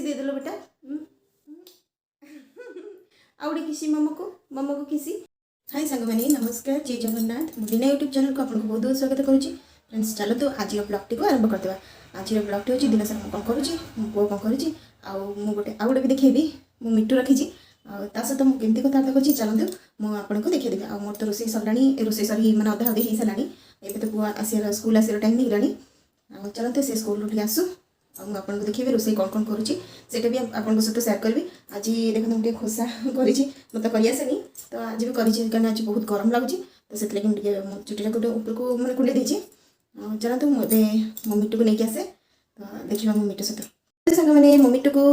दे देलो बेटा आउटे किसी मम्मा को किसी। हाय सांग मैंने नमस्कार जय जगन्नाथ मुझे यूट्यूब चैनल को आपको बहुत बहुत स्वागत करुँची। फ्रेंड्स चलते आज ब्लॉग टी आरंभ करदे। आज ब्लॉग टी हूँ दिन सारा कौन करुँची मो पुओ कौन करुँची आउ गोटे भी देखेबी मो मिट्टू रखी सहित मुझे केमती कथबार्ता कर चलते मुझे देखिदेवी आ मोर तो रोसे सरला रोसे सरी मैंने अधा अधे हो सारा एवं तो पुआ आसार स्कूल आसार टाइम नहीं चलते से स्कूल टी आसू आपको देखिए रोसे कौन कौन करुँची भी आपको सहित सेयार करी। आज देखो मुझे खोसा करी मत करनी तो आज भी करी कारण आज बहुत गरम लगुच तो से चुटीटा गोटे उपरको मैंने कुंडे देची। चलते मुझे मो मिट्टू को लेकिन आसे तो देखा मो मिट्टू सहित सांग मैंने मो मिट्टू को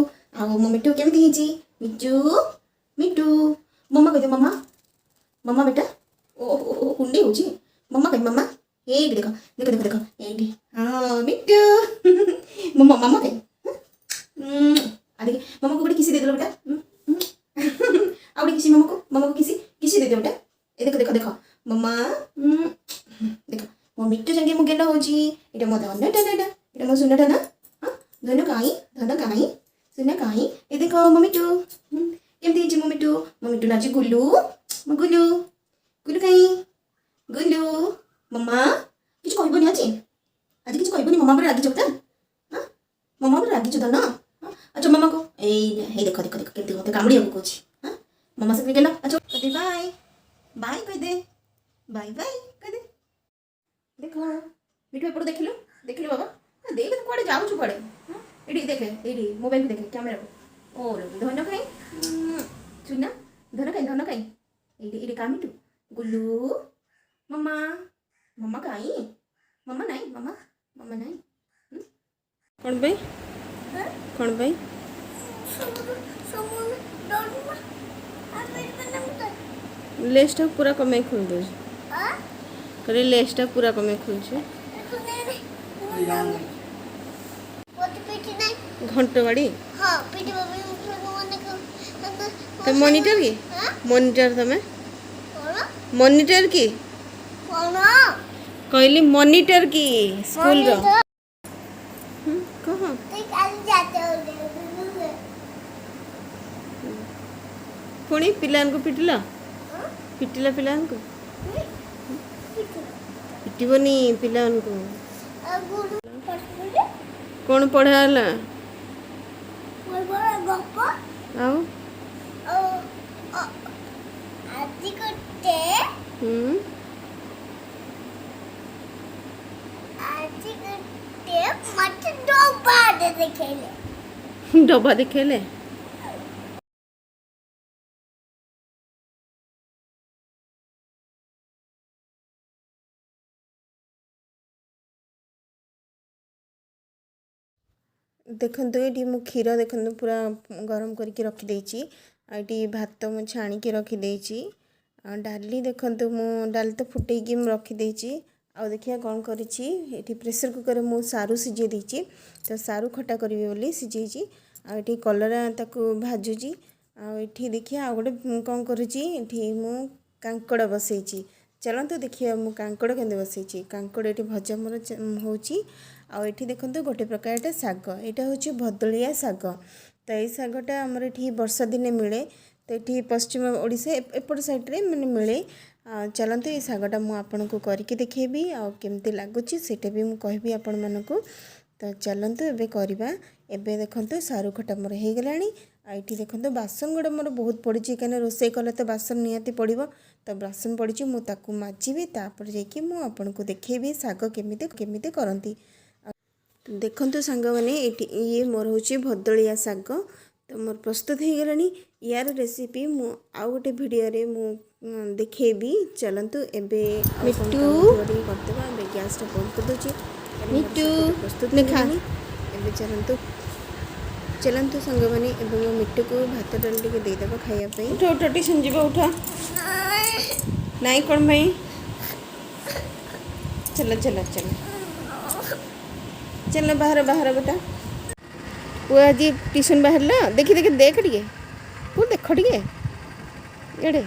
मो मिट्टू केमती मिट्टू मिट्टू मम्मा कह मम्मा मम्मा बेटा ओ कुंडे हो मम्मा कह मम्मा ये देखो देखो देखो देखो ये हाँ मिट्टू मम्मा मम्मा कह देखिए मम्मा को गोटे किसी दे दो बेटा आउ किसी मम्मा को किसी दे दो बेटा ये देखो देखो देखो मम्मा देखो मो मिट्टू संगे मो गेला होची एटा मो धनटा एटा एटा मो सुनटा ना धन काई सुना काई ये देखो मो मिट्टू केमती हिची मो मिट्टू नाची गुल्लू मो गुल्लू गुल्लू काई गुल्लू मम्मा किछ कहबोनी आज किछ कहबोनी मम्मा पर रागी चोता हां मम्मा पर रागी चोता ना अच्छा मम्मा को ए देखो देखो देखो केमती मते कामड़ी को कोची हां मम्मा से गेला अच्छा कह बाय बाय कह दे बाय बाय कह दे देखो मिठू एपड़ देखिलो बाबा देख तो कुआडे जाऊ छु पड़े एडी देखे एडी मोबाइल देखे कैमरा को ओ धन खाई सुना धन खाई एडी एडी का मिठू गुल्लू मम्मा मम्मा काई मम्मा नहीं कौन भाई लेसटा पूरा कमे खुल दो करे लेसटा पूरा कमे खुल छे घंटा गाड़ी हां पीटी बाबी तो मॉनिटर की मॉनिटर तमे मॉनिटर की कौन कहली मॉनिटर की स्कूल रो कहां पुणी पिलान को पिटिला पिलान को पिटबनी पिलान को कौन पढ़ाला आओ डब्बा देखेले देखो ये मु क्षीर देखो पूरा गरम करके रखिदे ये भात मु छाणी रखिदे डाली देखो मु डाली तो फुटेकी रखिदे आ देखिए कौन करी प्रेसर कुकर मु सारू सिझे देती तो सारू खटा करी बोली सिझे आठी कलरा ताकू भाजुची आठी देखिए आ गोटे कौन करुँची मु कांकड़ बसई चलते देखिए मु कांकड़ केंदे बसई कांकड़ ये भजा मोर होची आठी देखो गोटे प्रकार शाग यहाँ हूँ भदलिया शाग तो ये शागटा आमर ये वर्षा दिने मिले तो ये पश्चिम ओडिशा एपट साइड्रे मैंने मिले चलते ये शागटा मुझे करके देखेबी आमती लगुच से भी मुझे कहबी आपण मानक तो चलते एबे करवा एबे देखो सारू खटा मोर हो गला ये देखो बासन गुड़ा मोर बहुत पड़ी कहीं रोसे कले तो बासन निहाती पड़ो तो बासन पड़ी मुझे माजिबी तापर जाकि मुझे देखेबी शाग केमिति करती देखो सांग मैंने ये मोर हूँ भदलिया शाग तो मोर प्रस्तुत हो गलानी यार रेसिपी मु आउ गोटे भिडियो मु देखेबी चलतु एबे मिट्टू करदेवा एबे गैस टा बंद कर दोची मिट्टू प्रस्तुत नहीं एबे चलतु सांग मैंने एबे मो मिट्टू को भात डाल टिके दे देबा खाया पे उठा उठा टिशन जीवा उठा नहीं कौन भाई चल चल चल चल बाहर बाहर बेटा वो आज ट्यूशन बाहर ला देखी देखी देख टे वो देख टे ये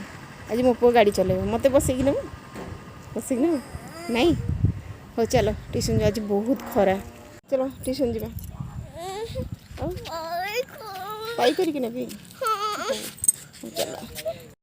आज मो पुओ गाड़ी चलेब मत बसैक नब नहीं हो चलो ट्यूशन आज बहुत खरा चलो ट्यूशन जा ପାଇ କରିକି ନେବି।